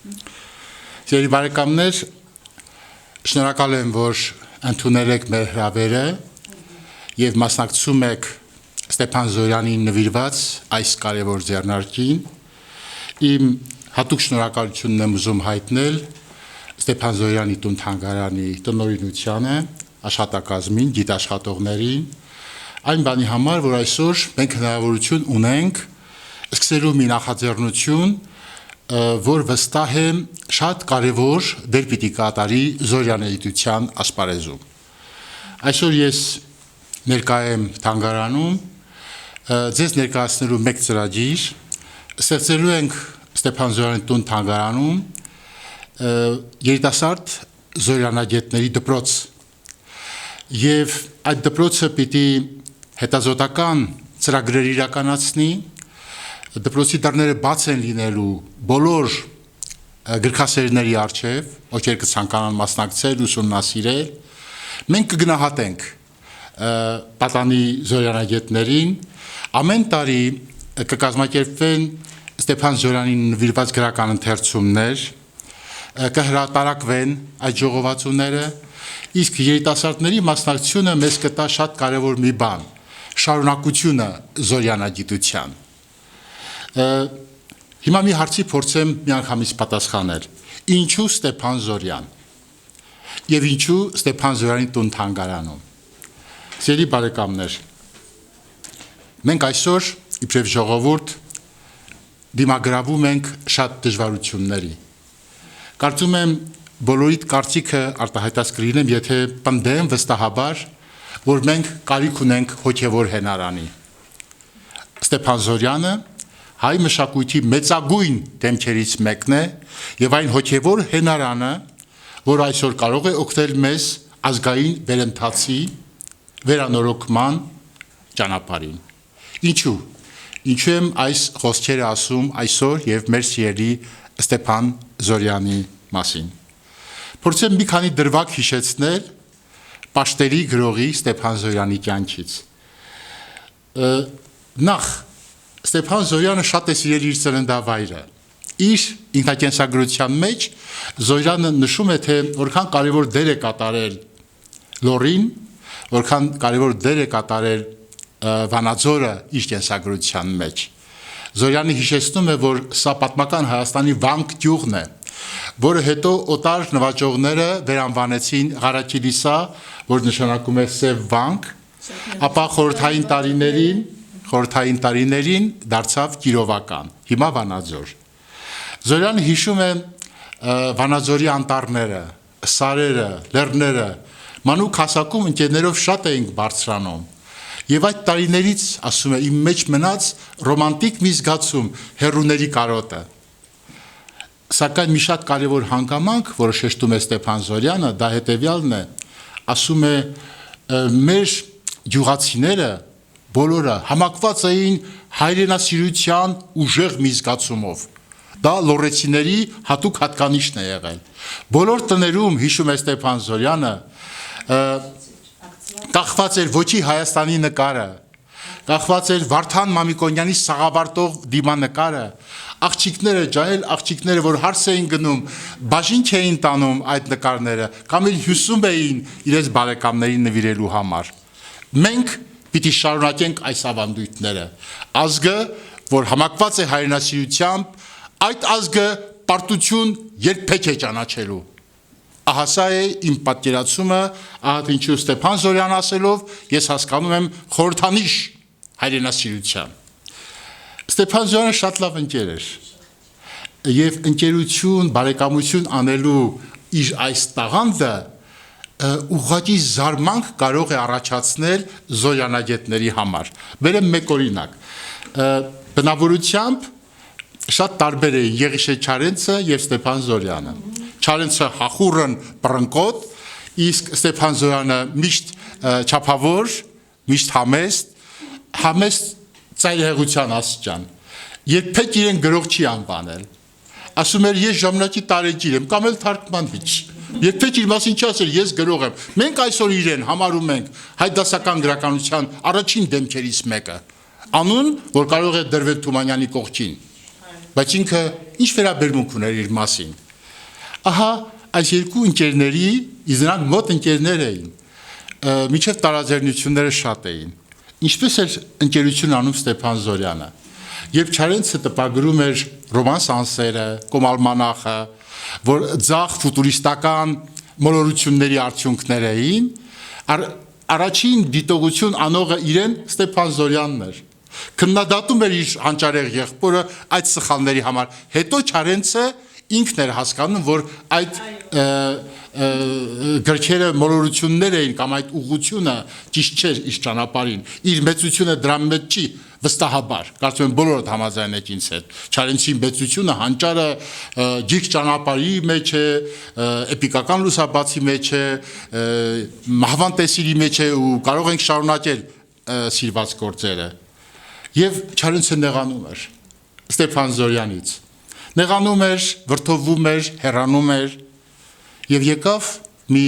Սիրելի բարեկամներ, շնորհակալ եմ, որ ընդունել եք մեր հրավերը եւ մասնակցում եք Ստեփան Զորյանին նվիրված այս կարևոր ձեռնարկին։ Իմ հատուկ շնորհակալությունն եմ ուզում հայտնել Ստեփան Զորյանի տուն-թանգարանի տնօրինությանը, աշխատակազմին, գիտաշխատողներին, այն բանի համար, որ այսօր մենք հնարավորություն ունենք սկսելու մի նախաձեռնություն, որ վստահ է շատ կարևոր դեր պիտի կատարի Զորյանեգիտության ասպարեզում։ Այսօր ես ներկա եմ թանգարանում, ձեզ ներկայացնելու մեկ ծրագիր, ստեղծելու ենք Ստեփան Զորյանի տուն թանգարանում երիտասարդ զորյանագետների դպրոց, եւ այդ դպրոցը պիտի հետազոտական ծրագրեր իրականացնի, դպրոցի դռները բաց են լինելու բոլոր գրքասերների առջև, ովքեր կցանկանան մասնակցել, ուսումնասիրել, մենք կգնահատենք պատանի զորյանագետներին, ամեն տարի կկազմակերպվեն Ստեփան Զորյանին նվիրված գրական ընթերցումներ, կհրատարակվեն այդ ժողովածուները, իսկ երիտասարդների մասնակցությունը մեզ կտա շատ կարևոր մի բան, շարունակությունը զորյանագիտության։ Հիմա մի հարցի փորձեմ միանգամից պատասխանել. ինչու Ստեփան Զորյան եւ ինչու Ստեփան Զորյանի տուն թանգարանում։ Սիրելի բարեկամներ, մենք այսօր իբրև ժողովուրդ դիմագրավում ենք շատ դժվարությունների։ Կարծում եմ բոլորիդ կարծիքը արտահայտած կլինեմ, եթե պնդեմ վստահաբար, որ մենք կարիք ունենք հոգևոր հենարանի։ Ստեփան Զորյանը հայ մշակույթի մեծագույն դեմքերից մեկն է եւ այն հոգևոր հենարանը, որ այսօր կարող է օգնել մեզ ազգային վերընթացի վերանորոգման ճանապարհին։ Ինչու եմ այս խոսքերը ասում այսօր եւ մեր սիրելի Ստեփան Զորյանի մասին։ Փորձեմ մի քանի դրվագ հիշեցնել Պաշտերի գրողի Ստեփան Զորյանի կյանքից։ Նախ Ստեփան Զորյանը շատ է սիրել իր ծննդավայրը։ Իր ինքնակենսագրության մեջ Զորյանը նշում է, թե որքան կարևոր դեր է կատարել Լոռին, որքան կարևոր դեր է կատարել Վանաձորը իր կենսագրության մեջ։ Զորյանը հիշեցնում է, որ սա պատմական Հայաստանի Վանք գյուղն է, որը հետո օտար նվաճողները վերանվանեցին Ղարաքիլիսա, որ նշանակում է Սև Վանք, ապա խորհրդային տարիներին դարձավ Կիրովական, հիմա Վանաձոր։ Զորյանը հիշում է Վանաձորի անտառները, սարերը, լեռները, մանուկ հասակում ընկերներով շատ էինք բարձրանում։ Եվ այդ տարիներից, ասում է, իմ մեջ մնաց ռոմանտիկ մի զգացում, հեռուների կարոտը։ Սակայն մի շատ կարևոր հանգամանք, որը շեշտում է Ստեփան Զորյանը, դա հետևյալն է, ասում է, մեր գյուղացիները բոլորը համակված էին հայրենասիրության ուժեղ մի զգացումով։ Դա լոռեցիների հատուկ հատկանիշն է եղել։ Բոլոր տներում, հիշում է Ստեփան Զորյանը, կախված էր ոչի Հայաստանի նկարը, կախված էր Վարդան Մամիկոնյանի Սաղավարտով դիմանկարը, աղջիկները, ջահել աղջիկները, որ հարս էին գնում, բաժինք էին տանում այդ նկարները, կամ էլ հյուսում էին իրենց բարեկամներին նվիրելու համար։ Մենք պիտի շարունակենք այս ավանդույթները։ Ազգը, որ համակված է հայրենասիրությամբ, այդ ազգը պարտություն երբեք է ճանաչելու։ Ահա սա է իմ պատկերացումը, ահա թե ինչու Ստեփան Զորյան ասելով ես հասկանում եմ խորհրդանիշ հայրենասիրության։ Ստեփան Զորյանը շատ լավ ընկեր էր եւ ընկերություն, բարեկամություն անելու իր այս տաղանդը ուղղակի զարմանք կարող է առաջացնել զորյանագետների համար։ Բերեմ մեկ օրինակ։ Բնավորությամբ շատ տարբեր է Եղիշե Չարենցը եւ Ստեփան Զորյանը։ Չարենցը հախուռն պռնկոտ, իսկ Ստեփան Զորյանը միշտ չափավոր, միշտ համեստ ծայրահեղության աստիճան։ Երբեք իրեն գրող չի անվանել։ Ասում էր ես ժամանակի տարեգիր եմ, կամ էլ թարգմանիչ։ Երբեք իր մասին չասել, ես գրող եմ։ Մենք այսօր իրեն համարում ենք հայ դասական գրականության առաջին դեմքերից մեկը։ Անուն, որ կարող է դրվել Թումանյանի կողքին։ բայց ինքը ինչ վերաբերմունք ուներ իր մասին։ Ահա այս երկու ընկերների իզրանք մոտ ընկերներ էին, միջև տարաձայնությունները շատ էին։ Ինչպես էր ընկերություն անում Ստեփան Զորյանը։ Երբ Չարենցը տպագրում էր ռոմանս անսերը, Կոմալմանախը, որ ձախ ֆուտուրիստական մոլորությունների արդյունքներ էին, առաջին դիտողություն անողը իրեն Ստեփան Զորյանն էր։ Քննադատում էր իր հանճարեղ եղբորը այդ սխալների համար։ Հետո Չարենցը ինքն էր հասկանում, որ այդ գրքերը մոլորություններ էին կամ այդ ուղղությունը ճիշտ չէր իր ճանապարհին։ Իր մեծությունը դրա մեջ չի վստահաբար։ Կարծում եմ բոլորդ համաձայն եք ինձ հետ։ Չարենցի մեծությունը հանճարը գիրք ճանապարհի մեջ է, էպիկական լուսաբացի մեջ է, մահվան տեսիլի մեջ է ու կարող ենք շարունակել սիրված գործերը։ Եվ Չարենցը նեղանում էր Ստեփան Զորյանից։ Նեղանում էր, վրդովում էր, հեռանում էր եւ եկավ մի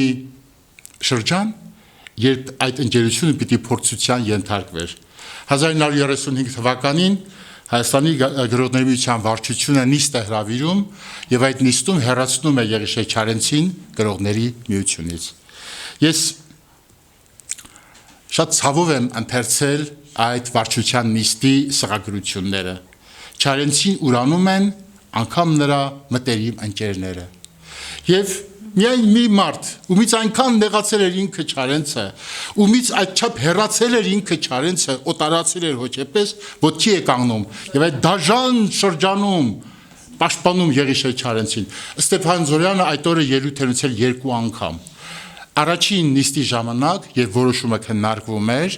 շրջան, երբ այդ ընկերությունը պիտի փորձության ենթարկվեր։ 1935 թվականին Հայաստանի գրողների միության վարչությունը նիստ է հրավիրում եւ այդ նիստում հեռացնում է Եղիշե Չարենցին գրողների միությունից։ Ես շատ ցավով եմ ընթերցել այդ վարչության նիստի սղագրությունները։ Չարենցին ուրանում են անգամ նրա մտերիմ ընկերները։ Եվ միայն մի մարդ, ումից այնքան նեղացել էր ինքը Չարենցը, ումից այդչափ հեռացել էր ինքը Չարենցը, օտարացել էր հոգեպես, ոտքի է կանգնում, եւ այդ դաժան շրջանում պաշտպանում Եղիշե Չարենցին։ Ստեփան Զորյանը այդ օրը ելույթ էր ունեցել 2 անգամ։ Առաջին նիստի ժամանակ, երբ որոշումը քննարկվում էր,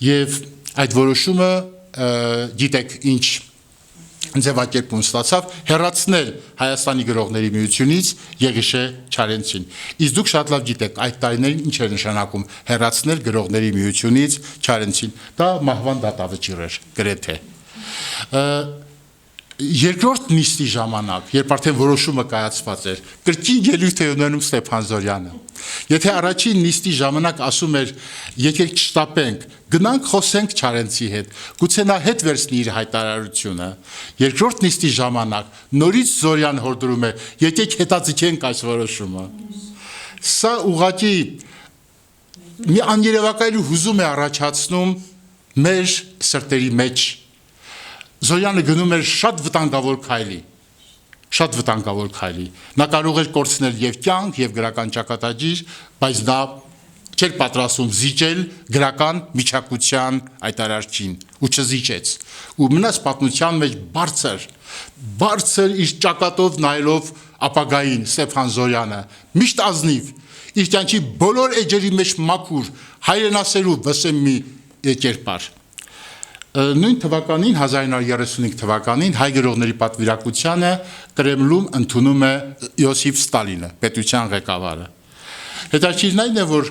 եւ այդ որոշումը գիտեք ինչ ձևակերպում ստացավ, հեռացնել Հայաստանի գրողների միությունից Եղիշե Չարենցին։ Իսկ դուք շատ լավ գիտեք, այդ տարիներին ինչ էր նշանակում հեռացնել գրողների միությունից Չարենցին։ Դա մահվան դատավճիռ էր գրեթե։ Երկրորդ նիստի ժամանակ, երբ արդեն որոշումը կայացված էր, կրկին ելույթ է ունենում Ստեփան Զորյանը։ Եթե առաջին նիստի ժամանակ ասում էր, եկեք չշտապենք, գնանք խոսենք Չարենցի հետ, գուցե նա հետ վերցնի իր հայտարարությունը։ Երկրորդ նիստի ժամանակ նորից Զորյան հորդորում է, եկեք հետաձգենք այս որոշումը։ Սա ուղղակի մի աներևակայելի հուզում է առաջացնում մեր սրտերի մեջ։ Զորյանը գնում էր շատ վտանգավոր քայլի, շատ վտանգավոր քայլի։ Նա կարող էր կորցնել եւ կյանք, եւ գրական ճակատագիր, բայց նա չէր պատրաստվում զիջել գրական միջակության այդ արարքին ու չզիջեց։ Ու մնաց պատմության մեջ բարձր իր ճակատով նայելով ապագային Ստեփան Զորյանը, միշտ ազնիվ, իր կյանքի բոլոր էջերի մեջ մաքուր, հայրենասեր ու վսեմ մի կերպար։ Նույն թվականին 1935 թվականին հայ գրողների պատվիրակությանը Կրեմլում ընդունում է Յոսիֆ Ստալինը, պետության ղեկավարը։ Հետաքրքիրն այն է, որ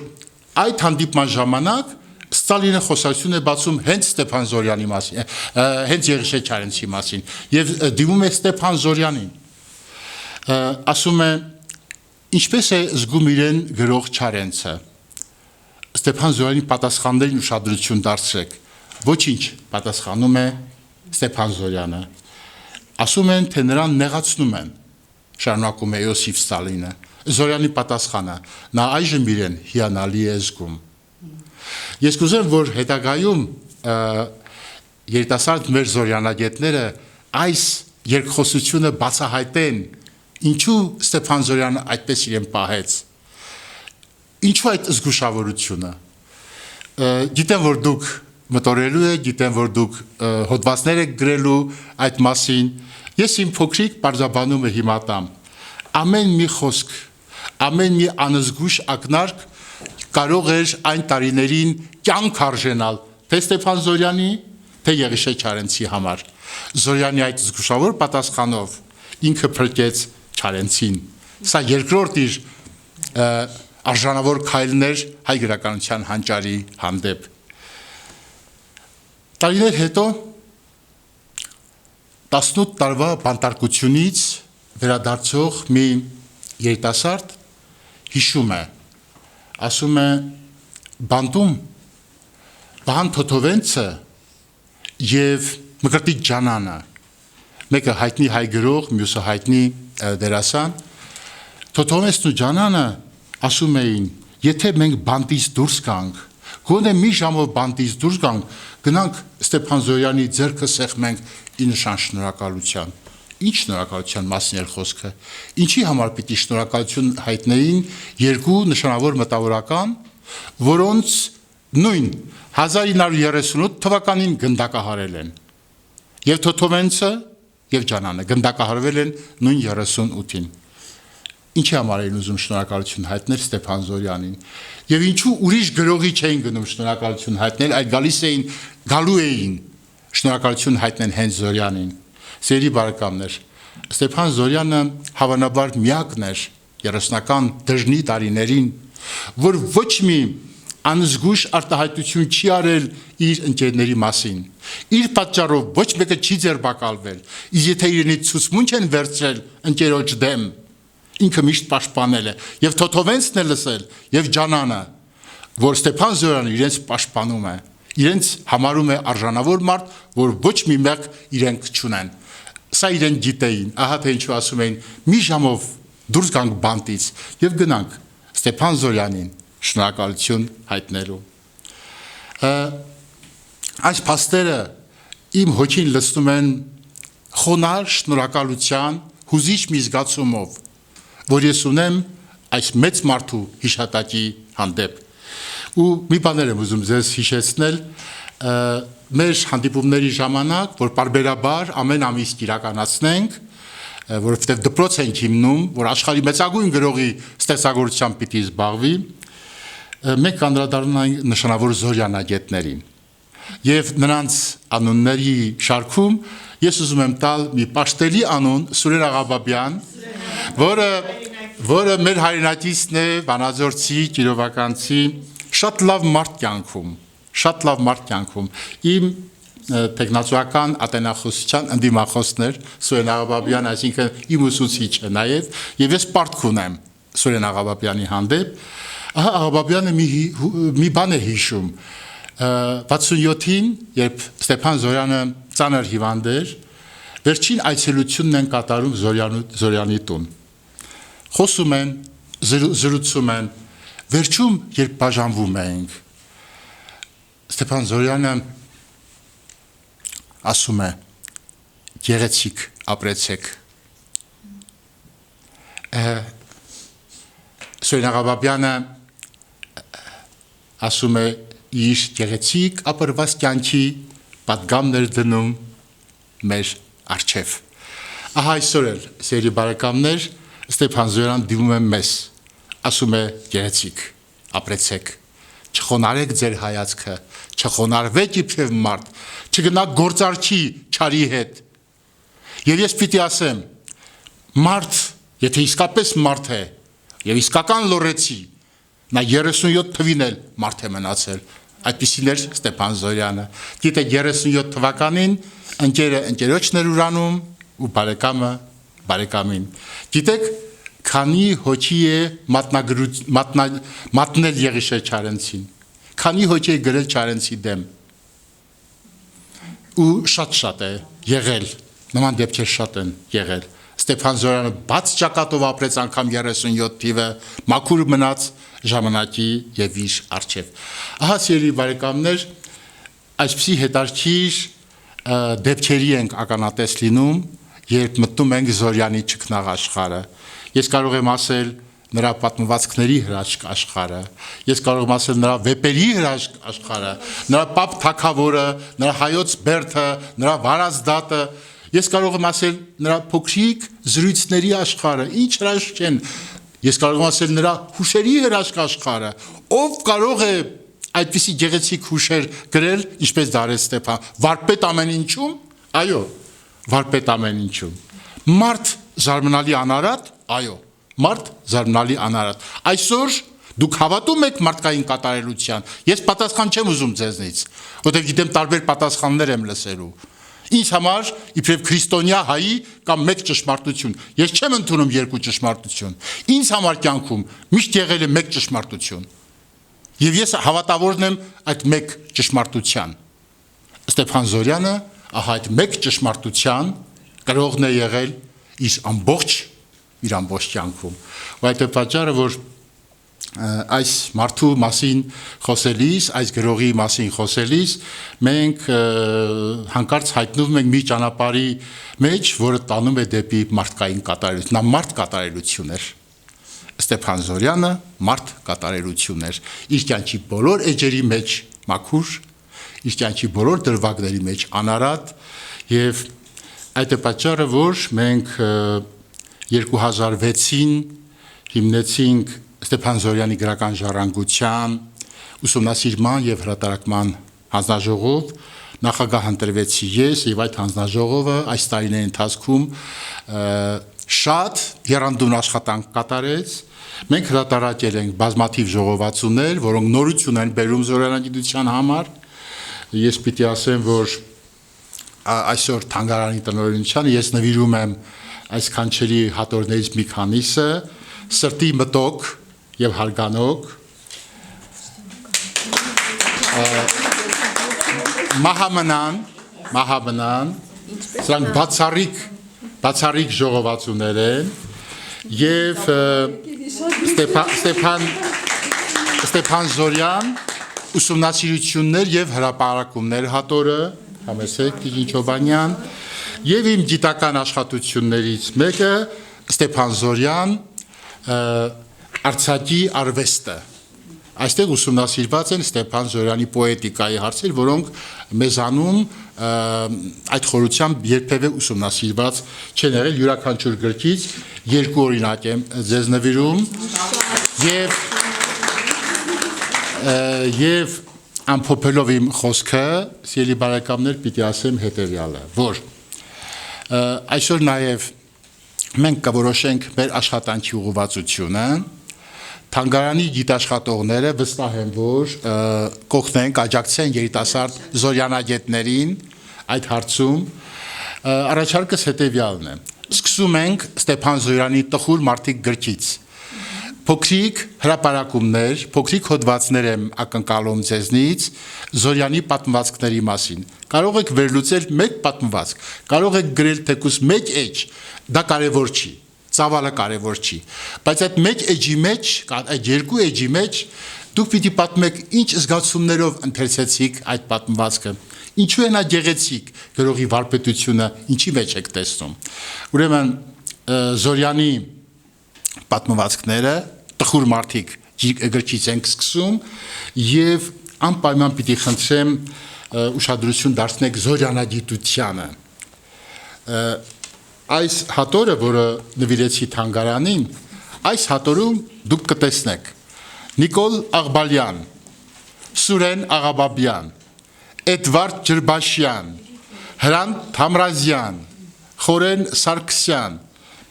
այդ հանդիպման ժամանակ Ստալինը խոսակցություն է բացում հենց Ստեփան Զորյանի մասին, հենց Եղիշե Չարենցի մասին, եւ դիմում է Ստեփան Զորյանին։ Ասում է. ինչպես է զգում իրեն գրող Չարենցը։ Ստեփան Զորյանի պատասխաններին ուշադրություն դարձրեք։ Ոչինչ, պատասխանում է Ստեփան Զորյանը։ Ասում են, թե նրան նեղացնում են, շարունակում է Յոսիֆ Ստալինը։ Զորյանի պատասխանը. նա այժմ իրեն հիանալի է զգում։ Ես կուզեմ, որ հետագայում երիտասարդ մեր զորյանագետները այս երկխոսությունը բացահայտեն, ինչու Ստեփան Զորյանը այդպես իրեն պահեց։ Ինչու այդ զգուշավորությունը։ Գիտեմ, որ դուք մտորելու եք, գիտեմ, որ դուք հոդվածներ եք գրելու այդ մասին։ Ես իմ փոքրիկ պարզաբանումը հիմա տամ։ Ամեն մի խոսք, ամեն մի անզգույշ ակնարկ կարող էր այն տարիներին կյանք արժենալ թե Ստեփան Զորյանի, թե Եղիշե Չարենցի համար։ Զորյանի այդ զգուշավոր պատասխանով ինքը փրկեց Չարենցին։ Սա երկրորդ իր արժանավոր քայլն էր հայ գրականության հանճարի հանդեպ։ Տարիներ հետո 18 տարվա բանտարկությունից վերադարձող մի երիտասարդ հիշում է, ասում է, բանտում Վահան Թոթովենցը եւ Մկրտիչ Ջանանը Մեկը հայտնի հայ գրող, մյուսը հայտնի դերասան։ Թոթովենցն ու Ջանանը ասում էին, եթե մենք բանտից դուրս գանք, գոնե մի ժամով բանտից դուրս գանք, գնանք Ստեփան Զորյանի ձեռքը սեղմենք ի նշան շնորհակալության։ Ինչ շնորհակալության մասին էր խոսքը։ Ինչի համար պիտի շնորհակալություն հայտնեին երկու նշանավոր մտավորական, որոնց նույն 1938 թվականին գնդակահարել են։ Եվ Թոթովենցը եւ Ջանանը գնդակահարվել են նույն 38-ին։ Ինչի համար էին ուզում շնորհակալություն հայտնել Ստեփան Զորյանին։ Եվ ինչու ուրիշ գրողի չէին գնում շնորհակալություն հայտնել, այլ գալու էին շնորհակալություն հայտնել հենց Զորյանին։ Սերի բարեկամներ, Ստեփան Զորյանը հավանաբար միակն էր 30-ական դժնի տարիներին, որ ոչ մի անզգույշ արտահայտություն չի արել իր ընկերների մասին։ Իր պատճառով ոչ մեկը չի ձերբակալվել, իսկ եթե իրենից ցուցմունչ են վերցրել ընկերոջ դեմ, ինքը միշտ պաշտպանել է, եւ Թոթովենցն է լսել, եւ Ջանանը, որ Ստեփան Զորյանը իրենց պաշտպանում է, իրենց համարում է արժանավոր մարդ, որ ոչ մի մեղ իրենք չունեն։ Սա իրենք գիտեին, ահա թե ինչու ասում էին՝ մի ժամով դուրս գանք բանտից եւ գնանք Ստեփան Զորյանին շնորհակալություն հայտնելու։ Այս փաստերը իմ հոգին լցնում են խոնարհ շնորհակալության հուզիչ մի զգացումով, որ ես ունեմ այս մեծ մարդու հիշատակի հանդեպ։ Ու մի բաներ եմ ուզում ձեզ հիշեցնել, մեր հանդիպումների ժամանակ, որ պարբերաբար ամեն ամիս կիրականացնենք, որովհետև դպրոց ենք հիմնում, որ աշխարհի մեծագույն գրողի ստեղծագործությամբ պիտի զբաղվի, մենք անդրադառնանք նշանավոր զորյանագետներին։ Եվ նրանց անունների շարքում ես ուզում եմ տալ մի պաշտելի անուն Սուրեն Աղաբաբյան, որը մեր հայրենակիցն է, վանաձորցի, կիրովականցի, շատ լավ մարդ կյանքում, իմ տեխնացուական ատենախոսության ընդդիմախոսն էր Սուրեն Աղաբաբյան, այսինքն իմ ուսուցիչը նաև, եւ ես պարտք ունեմ Սուրեն Աղաբաբյանի հանդեպ։ Ահա Աղաբաբյանը մի բան է հիշում, 67-ին, երբ Ստեփան Զորյանը ծանր հիվանդ էր, վերջին այցելությունն են կատարում Զորյանի տուն։ Խոսում են, զրուցում են, վերջում, երբ բաժանվում ենք, Ստեփան Զորյանը ասում է. «Գեղեցիկ ապրեցեք»։ Սուրեն Աղաբաբյանը ասում է իր գեղեցիկ ապրված կյանքի պատգամներ դնում մեր առջև։ Ահա այսօր էլ, սերի բարեկամներ, Ստեփան Զորյան դիմում է մեզ, ասում է գեղեցիկ ապրեցեք, չխոնարհեք ձեր հայացքը, չխոնարհվեք իբրև մարդ, չգնաք գործարքի չարի հետ։ Եվ ես պիտի ասեմ, մարդ, եթե իսկապես մարդ է, եւ իսկական լոռեցի, նա 37 թվին էլ մարդ է մնացել, այդպիսին էր Ստեփան Զորյանը։ Գիտեք 37 թվականին ընկերը ընկերոջն էր ուրանում ու բարեկամը բարեկամին։ Գիտեք քանի հոգի է մատնել Եղիշե Չարենցին, քանի հոգի է գրել Չարենցի դեմ, ու շատ է եղել, նման դեպքեր շատ են եղել։ Ստեփան Զորյանը բաց ճակատով ապրեց անգամ 37 թիվը, մաքուր մնաց ժամանակի եւ իր առջև։ Ահա սիրելի բարեկամներ, այսպիսի հետարքիր դեպքերի ենք ականատես լինում, երբ մտնում ենք Զորյանի ճգնաղ աշխարհը։ Ես կարող եմ ասել նրա պատմվածքների հրաշք աշխարհը, ես կարող եմ ասել նրա վեպերի հրաշք աշխարհը, նրա Պապ Թագավորը, նրա Հայոց Բերդը, նրա Վարազդատը, ես կարող եմ ասել նրա փոքրիկ զրույցների աշխարհը, ինչ հրաշք են, ես կարող եմ ասել նրա հուշերի հրաշք աշխարհը, ով կարող է այդպիսի գեղեցիկ հուշեր գրել, ինչպես Դարեթ Ստեփան, վարպետ ամեն ինչում, այո, վարպետ ամեն ինչում, մարդ զարմանալի անարատ, այո, մարդ զարմանալի անարատ։ Այսօր դուք հավատում եք մարդկային կատարելության, ես պատասխան չեմ ուզում ձեզնից, որտեղ գիտեմ տարբեր պատասխաններ եմ լսելու։ Ինձ համար իբրև քրիստոնյա հայի կամ մեկ ճշմարտություն, ես չեմ ընդունում երկու ճշմարտություն, ինձ համար կյանքում միշտ եղել է մեկ ճշմարտություն, եւ ես հավատավորն եմ այդ մեկ ճշմարտության։ Ստեփան Զորյանը ահա այդ մեկ ճշմարտության գրողն է եղել իր ամբողջ կյանքում։ Ու այդ է պատճառը, որ այս մարդու մասին խոսելիս, այս գրողի մասին խոսելիս, մենք հանկարծ հայտնվում ենք մի ճանապարհի մեջ, որը տանում է դեպի մարդկային կատարելություն։ Նա մարդ կատարելություն էր։ Ստեփան Զորյանը մարդ կատարելություն էր։ Իր կյանքի բոլոր էջերի մեջ մաքուր, իր կյանքի բոլոր դրվագների մեջ անարատ, եւ այդ է պատճառը, որ մենք 2006-ին հիմնեցինք Ստեփան Զորյանի գրական ժառանգության ուսումնասիրման եւ հրատարակման հանձնաժողով, նախագահ ընտրվեցի ես եւ այդ հանձնաժողովը այս տարիների ընթացքում շատ եռանդուն աշխատանք կատարեց։ Մենք հրատարակել ենք բազմաթիվ ժողովածուներ, որոնք նորություն են բերում զորյանագիտության համար։ Ես պիտի ասեմ, որ այսօր թանգարանի տնօրինությանը ես նվիրում եմ այս կանչերի հատորներից մի քանիսը՝ սրտի մտոք եւ հարգանոք, մահամնան, սրանք բացառիկ ժողովածուներ են եւ Ստեփան Զորյան ուսումնասիրություններ եւ հրապարակումներ հատորը, համեցեք Տիգին Չոբանյան, եւ իմ գիտական աշխատություններից մեկը Ստեփան Զորյան Արցակի արվեստը։ Այստեղ ուսումնասիրված են Ստեփան Զորյանի պոետիկայի հարցեր, որոնք մեզանում այդ խորությամբ երբևէ ուսումնասիրված չեն եղել։ Յուրաքանչյուր գրքից երկու օրինակ եմ ձեզ նվիրում եւ ամփոփելով իմ խոսքը, սիրելի բարեկամներ, պիտի ասեմ հետեւյալը, որ այսօր նաեւ մենք կորոշենք մեր աշխատանքի ուղղվածությունը, թանգարանի գիտաշխատողները վստահ են, որ կօգնենք, աջակցեն երիտասարդ զորյանագետներին այդ հարցում։ Առաջարկս հետեւյալն է. Սկսում ենք Ստեփան Զորյանի Տխուր մարդիկ գրքից։ Փոքրիկ հրապարակումներ, փոքրիկ հոդվածներ եմ ակնկալում ձեզնից Զորյանի պատմվածքների մասին։ Կարող եք վերլուծել մեկ պատմվածք, կարող եք գրել թեկուզ մեկ էջ, դա կարևոր չի, ծավալը կարևոր չի, բայց այդ մեկ էջի մեջ, այդ երկու էջի մեջ դուք պիտի պատմեք ինչ զգացումներով ընթերցեցիք այդ պատմվածքը, ինչու է նա գեղեցիկ, գրողի վարպետությունը ինչի մեջ եք տեսնում։ Ուրեմն Զորյանի պատմվածքները Տխուր մարդիկ գրքից ենք սկսում եւ անպայման պիտի խնդրեմ ուշադրություն դարձնեք զորյանագիտությանը։ Այս հատորը, որը նվիրեցի թանգարանին, այս հատորում դուք կտեսնեք Նիկոլ Աղբալյան, Սուրեն Աղաբաբյան, Էդվարդ Ջրբաշյան, Հրանտ Թամրազյան, Խորեն Սարգսյան,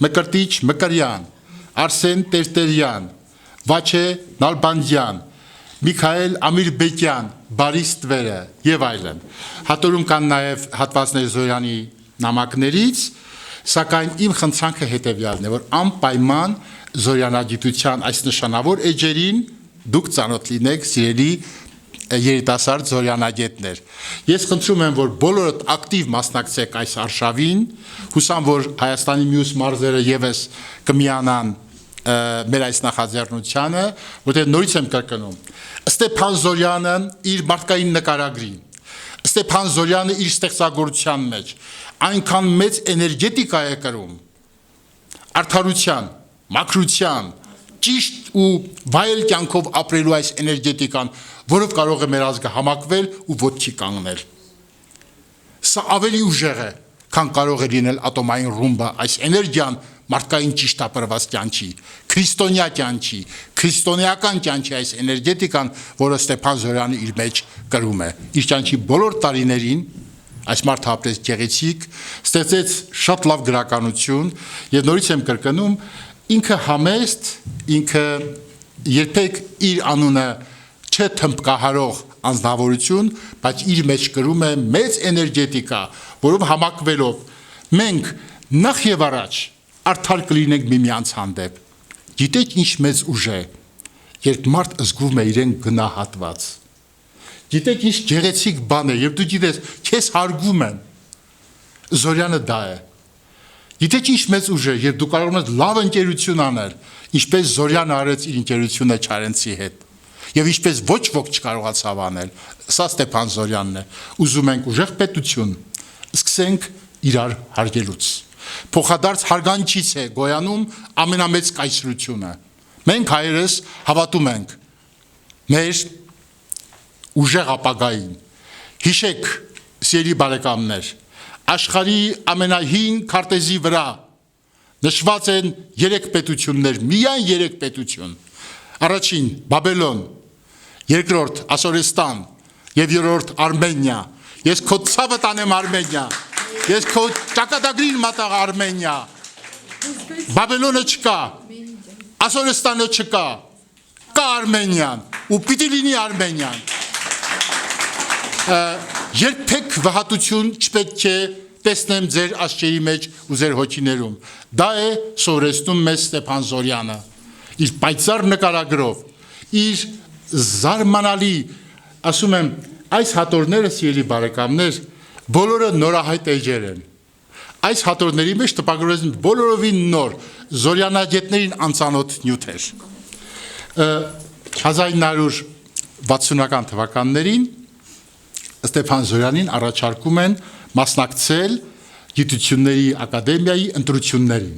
Մկրտիչ Մկրյան, Արսեն Տերտերյան, Վաչե Նալբանդյան, Միքայել Ամիրբեկյան, Բարիս Տվերը եւ այլն։ Հատորում կան նաեւ հատվածներ Զորյանի նամակներից, սակայն իմ խնդրանքը հետեւյալն է, որ անպայման զորյանագիտության այս նշանավոր էջերին դուք ծանոթ լինեք, սիրելի երիտասարդ զորյանագետներ։ Ես խնդրում եմ, որ բոլորդ ակտիվ մասնակցեք այս արշավին, հուսամ, որ Հայաստանի մյուս մարզերը եւս կմիանան մեր այս նախաձեռնությանը, որտեղ նորից եմ կրկնում, Ստեփան Զորյանը իր մարդկային նկարագրի, Ստեփան Զորյանը իր ստեղծագործության մեջ այնքան մեծ էներգետիկա է կրում, արդարության, մաքրության, ճիշտ ու վայել կյանքով ապրելու այս էներգետիկան, որով կարող է մեր ազգը համակվել ու ոտքի կանգնել։ Սա ավելի ուժեղ է, քան կարող է լինել ատոմային ռումբը, այս էներգիան մարդկային ճիշտապրված կյանքի, քրիստոնյա կյանքի, քրիստոնեական կյանքի այս էներգետիկան, որը Ստեփան Զորյանը իր մեջ կրում է։ Իր կյանքի բոլոր տարիներին այս մարդը ապրեց գեղեցիկ, ստեղծեց շատ լավ գրականություն եւ նորից եմ կրկնում, ինքը համեստ, ինքը երբեք իր անունը չէ թմբկահարող անձնավորություն, բայց իր մեջ կրում է մեծ էներգետիկա, որով համակվելով մենք նախ եւ առաջ արդար կլինենք միմյանց հանդեպ։ Գիտեք ինչ մեծ ուժ է, երբ մարդ զգում է իրեն գնահատված։ Գիտեք ինչ գեղեցիկ բան է, երբ դու գիտես, քեզ հարգում են։ Զորյանը դա է։ Գիտեք ինչ մեծ ուժ է, երբ դու կարող ես լավ ընկերություն անել, ինչպես Զորյանը արեց իր ընկերությունը Չարենցի հետ։ Եվ ինչպես ոչ ոք չկարողացավ անել, սա Ստեփան Զորյանն է։ Ուզում ենք ուժեղ պետություն, սկսենք իրար հարգելուց։ Փոխադարձ հարգանքից է գոյանում ամենամեծ կայսրությունը։ Մենք հայերս հավատում ենք մեր ուժեղ ապագային։ Հիշեք, սիրելի բարեկամներ, աշխարհի ամենահին քարտեզի վրա նշված են 3 պետություններ, միայն 3 պետություն։ Առաջին Բաբելոն, երկրորդ Ասորեստան եւ երրորդ Արմենիա։ Ես քո ցավը տանեմ Արմենիա։ Ես քո ճակատագրին մատաղ Արմենիա։ Բաբելոնը չկա։ Ասորեստանը չկա։ Կա Արմենիան ու պիտի լինի Արմենիան։ Երբեք վհատություն չպետք է տեսնեմ ձեր աչքերի մեջ ու ձեր հոգիներում։ Դա է սովորեցնում մեզ Ստեփան Զորյանը։ Իր պայծառ նկարագրով, իր զարմանալի, ասում եմ, այս հատորները, սիրելի բարեկամներ, բոլորը նորահայտ էջեր են։ Այս հատորների մեջ տպագրված են բոլորովին նոր, Զորյանագետներին անծանոթ նյութեր։ 1960-ական թվականներին Ստեփան Զորյանին առաջարկում են մասնակցել գիտությունների ակադեմիայի ընտրություններին։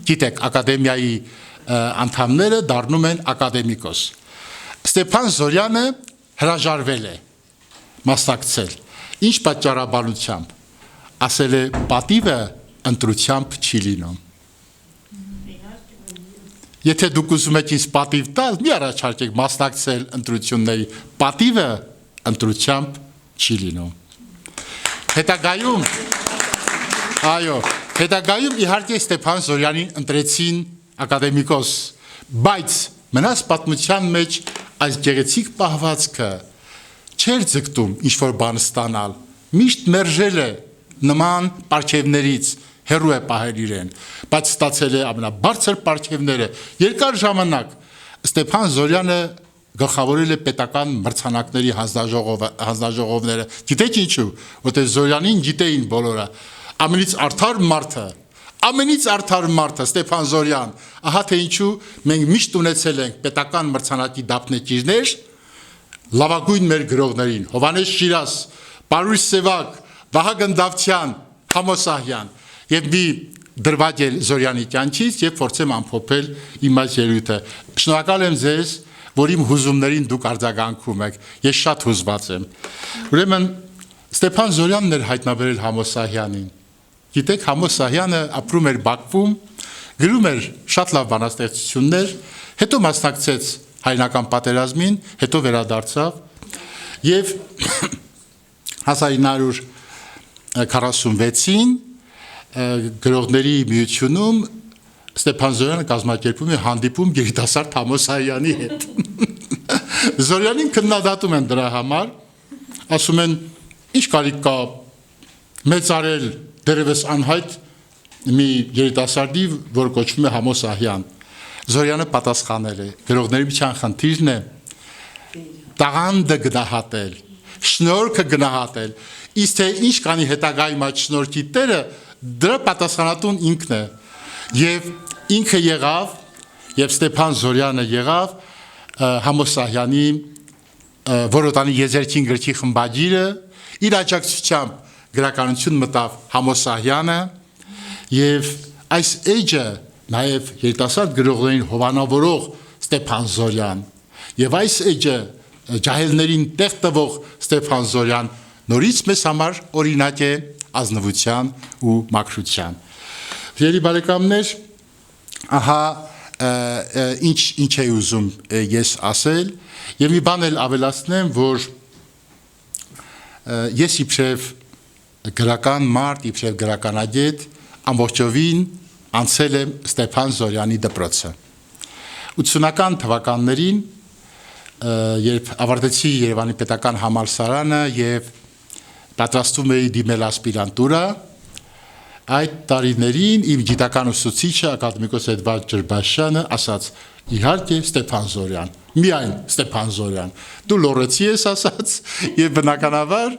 Գիտեք, ակադեմիայի անդամները դառնում են ակադեմիկոս։ Ստեփան Զորյանը հրաժարվել է մասնակցել։ Ինչ պատճառաբանությամբ, ասել է պատիվը ընտրությամբ չի լինում։ Եթե դուք ուզում եք ինձ պատիվ տալ, մի առաջարկեք մասնակցել ընտրությունների, պատիվը ընտրությամբ չի լինում։ Հետագայում, այո, հետագայում իհարկե Ստեփան Զորյանին ընտրեցին ակադեմիկոս, բայց մնաց պատմության մեջ այս գեղեցիկ պահվածքը չէր ձգտում ինչ-որ բան ստանալ, միշտ մերժել է նման պարգևներից, հեռու է պահել իրեն, բայց ստացել է ամենաբարձր պարգևները։ Երկար ժամանակ Ստեփան Զորյանը գլխավորել է պետական մրցանակների հանձնաժողովները։ Գիտեք ինչու, որտեղ Զորյանին գիտեին բոլորը, ամենից արդար մարդը Ստեփան Զորյան, ահա թե ինչու մենք միշտ ունեցել ենք պետական մրցանակի դափնեկիրներ, լավագույն մեր գրողներին, Հովհաննես Շիրազ, Պարույր Սևակ, Վահագն Դավթյան, Համոսահյան, եւ մի դրվագ էլ Զորյանի կյանքից եւ փորձեմ ամփոփել իմ այս ելույթը։ Շնորհակալ եմ ձեզ, որ իմ հուզումներին դուք արձագանքում եք։ Ես շատ հուզված եմ։ Ուրեմն Ստեփան Զորյանն էր հայտնաբերել Համոսահյանին։ Գիտեք, Համոսահյանը ապրում էր Բաքվում, գրում էր շատ լավ բանաստեղծություններ, հետո մասնակցեց հայրենական պատերազմին, հետո վերադարձավ եւ 1946-ին գրողների միությունում Ստեփան Զորյանը կազմակերպում է հանդիպում երիտասարդ Համոսահյանի հետ։ Զորյանին քննադատում են դրա համար, ասում են, ինչ կարիք կա մեծարել դերևս անհայտ մի երիտասարդի, որ կոչվում է Համոսահյան։ Զորյանը պատասխանել է, գրողների միջան խնդիրն է տաղանդը գնահատել, շնորհքը գնահատել, իսկ թե ինչ կանի հետագայում այդ շնորհքի տերը, դրա պատասխանատուն ինքն է։ Եվ ինքը եղավ, եւ Ստեփան Զորյանը եղավ Համոսահյանի Որոտանի եզերքին գրքի խմբագիրը, իր աջակցությամբ գրականություն մտավ Համոսահյանը եւ այս էջը նաեւ երիտասարդ գրողներին հովանավորող Ստեփան Զորյան եւ այս էջը ջահելներին տեղ տվող Ստեփան Զորյան նորից մեզ համար օրինակ է ազնվության ու մաքրության։ Սիրելի բարեկամներ, ահա ինչ է ուզում ես ասել եւ մի բան էլ ավելացնեմ, որ ես իբրև գրական մարդ, իբրև գրականագետ ամբողջովին անցել եմ Ստեփան Զորյանի դպրոցը։ 80-ական թվականներին, երբ ավարտեցի Երևանի պետական համալսարանը եւ պատրաստվում էի դիմել ասպիրանտուրա, այդ տարիներին իմ գիտական ուսուցիչը ակադեմիկոս Էդվարդ Ջրբաշյանը ասաց. իհարկե Ստեփան Զորյան, միայն Ստեփան Զորյան, դու լոռեցի ես ասաց եւ բնականաբար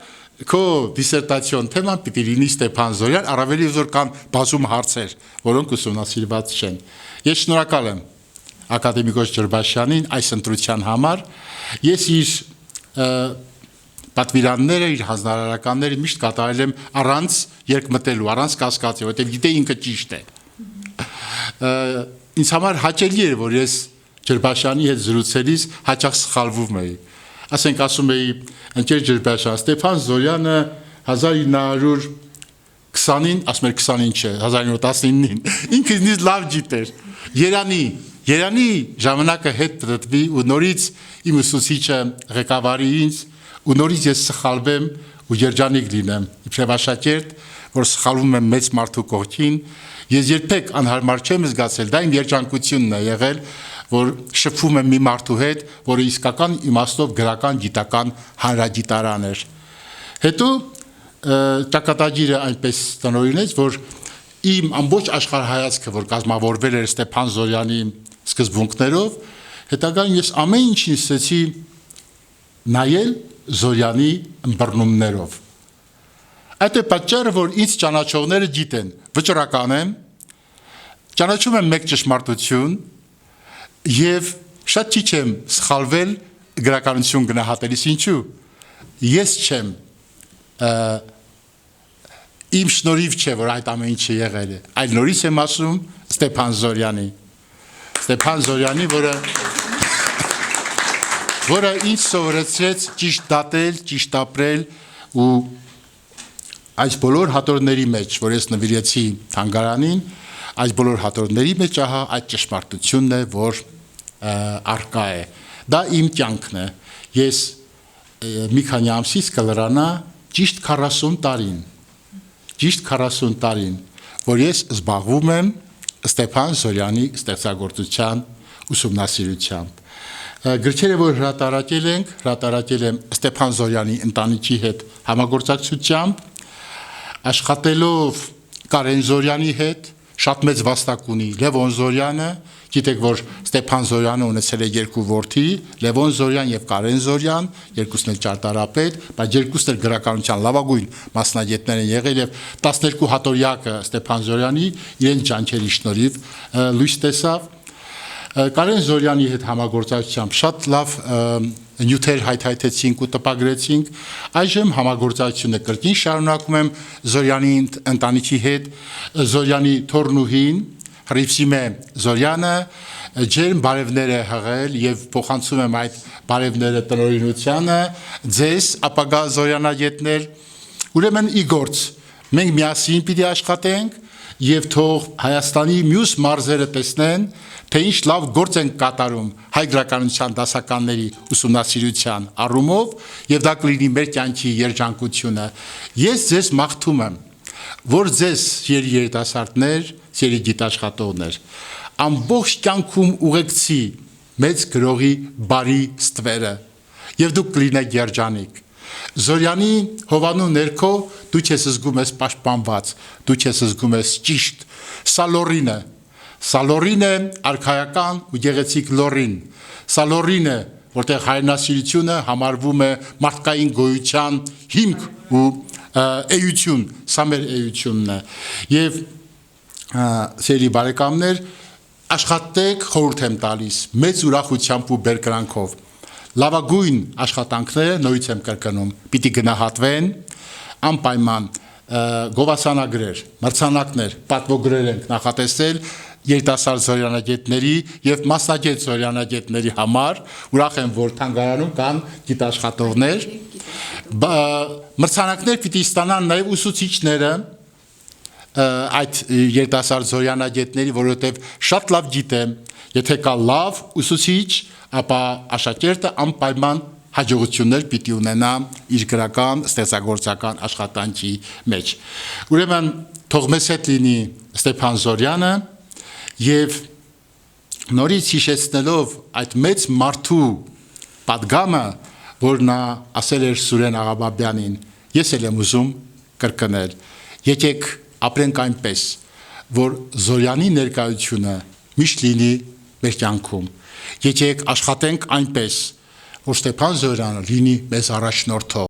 քո դիսերտացիոն թեման պիտի լինի Ստեփան Զորյան, առավելի որ կան բազում հարցեր, որոնք ուսումնասիրված չեն։ Ես շնորհակալ եմ ակադեմիկոս Ջրբաշյանին այս ընտրության համար։ Ես իր պատվիրանները, իր հանձնարարականները միշտ կատարել եմ առանց երկմտելու, առանց կասկածի, որովհետև գիտեի ինքը ճիշտ է։ Ինձ համար հաճելի էր, որ ես Ջրբաշյանի հետ զրուցելիս հաճախ սխալվում էի։ Ասենք ասում էի, ընկեր Ջրբաշյան, Ստեփան Զորյանը 1920-ին, ասում էր 20-ին չէ, 1919-ին, ինքը ինձ լավ գիտեր։ Երանի ժամանակը հետ դրդվի ու նորից իմ ուսուցիչը ղեկավարի ինձ ու նորից ես սխալվեմ ու երջանիկ լինեմ, իբրև աշակերտ, որ սխալվում եմ մեծ մարդու կողքին, ես երբեք անհարմար չեմ զգացել, դա իմ երջանկությունն է եղել, որ շփվում եմ մի մարդու հետ, որը իսկական իմաստով գրական գիտական հանրագիտարան էր։ Հետո ճակատագիրը այնպես տնօրինեց, որ իմ ամբողջ աշխարհայացքը, որ կազմավորվել էր Ստեփան Զորյանի սկզբունքներով, հետագայում ես ամեն ինչ սկսեցի նայել Զորյանի ըմբռնումներով։ Այդ է պատճառը, որ ինձ ճանաչողները գիտեն, վճռական եմ, ճանաչում եմ մեկ ճշմարտություն եւ շատ քիչ եմ սխալվել գրականություն գնահատելիս, ինչու։ Ես չեմ իմ շնորհիվ չէ, որ այդ ամեն ինչը եղել է, այլ նորից եմ ասում Ստեփան Զորյանի, որը ինձ սովորեցրեց ճիշտ դատել, ճիշտ ապրել ու այս բոլոր հատորների մեջ, որ ես նվիրեցի թանգարանին, այս բոլոր հատորների մեջ ահա այդ ճշմարտությունն է, որ արկա է։ Դա իմ կյանքն է։ Ես մի քանի ամսից կլրանա ճիշտ 40 տարին, որ ես զբաղվում եմ Ստեփան Զորյանի ստեղծագործության ուսումնասիրությամբ։ Գրքերը, որ հրատարակել եմ Ստեփան Զորյանի ընտանիքի հետ համագործակցությամբ, աշխատելով Կարեն Զորյանի հետ, շատ մեծ վաստակ ունի Լևոն Զորյանը, գիտեք, որ Ստեփան Զորյանը ունեցել է երկու որդի, Լևոն Զորյան եւ Կարեն Զորյան, երկուսն էլ ճարտարապետ, բայց երկուսն էլ գրականության լավագույն մասնագետներ են եղել եւ 12 հատորյակը Ստեփան Զորյանի իրեն ջանքերի շնորհիվ լույս տեսավ։ Կարեն Զորյանի հետ համագործակցությամբ շատ լավ նյութեր հայթայթեցինք ու տպագրեցինք։ Այժմ համագործակցությունը կրկին շարունակում եմ Զորյանի ընտանիքի հետ, Զորյանի թոռնուհին Հռիփսիմե Զորյանը ջերմ բարևներ է հղել եւ փոխանցում եմ այդ բարևները տնօրինությանը, ձեզ ապագա Զորյանագետներ, ուրեմն ի գործ մենք միասին պիտի աշխատենք եւ թող Հայաստանի մյուս մարզերը տեսնեն, թե ինչ լավ գործ են կատարում հայ գրականության դասականների ուսումնասիրության առումով եւ դա կլինի մեր կյանքի երջանկությունը։ Ես ձեզ մաղթում եմ, որ ձեզ երիտասարդներ, գիտաշխատողներ, ամբողջ կյանքում ուղեկցի մեծ գրողի բարի ստվերը եւ դուք կլինեք երջանիկ։ Զորյանի հովանու ներքո դու չես զգում ես պաշտպանված, դու չես զգում ես ճիշտ։ Սա լորին է արքայական ու գեղեցիկ լորին։ Սա լորին է, որտեղ հայրենասիրությունը համարվում է մարդկային գոյության հիմք ու էություն, սա մեր էությունն է։ Եվ սիրելի բարեկամներ, աշխատեք, խորհուրդ եմ տալիս, մեծ ուրախությամբ ու բերկրանքով։ Լավագույն աշխատանքները, նորից եմ կրկնում, պիտի գնահատվեն, անպայման գովասանագրեր, մրցանակներ, պատվոգրեր ենք նախատեսել երիտասարդ Զորյանագետների եւ մասնագետ Զորյանագետների համար, ուրախ եմ, որ թանգարանում կան գիտաշխատողներ, մրցանակներ պիտի ստանան նաեւ ուսուցիչները այդ երիտասարդ Զորյանագետների, որովհետեւ շատ լավ գիտեմ, եթե կա լավ ուսուցիչ, ապա աշակերտը անպայման հաջողություններ պիտի ունենա իր գրական ստեղծագործական աշխատանքի մեջ։ Ուրեմն թող մեզ հետ լինի Ստեփան Զորյանը եւ նորից հիշեցնելով այդ մեծ մարդու պատգամը, որ նա ասել էր Սուրեն Աղաբաբյանին, ես էլ եմ ուզում կրկնել։ Եկեք ապրենք այնպես, որ Զորյանի ներկայությունը միշտ լինի մեր կյանքում։ Եկեք աշխատենք այնպես, որ Ստեփան Զորյանը լինի մեզ առաջնորդող։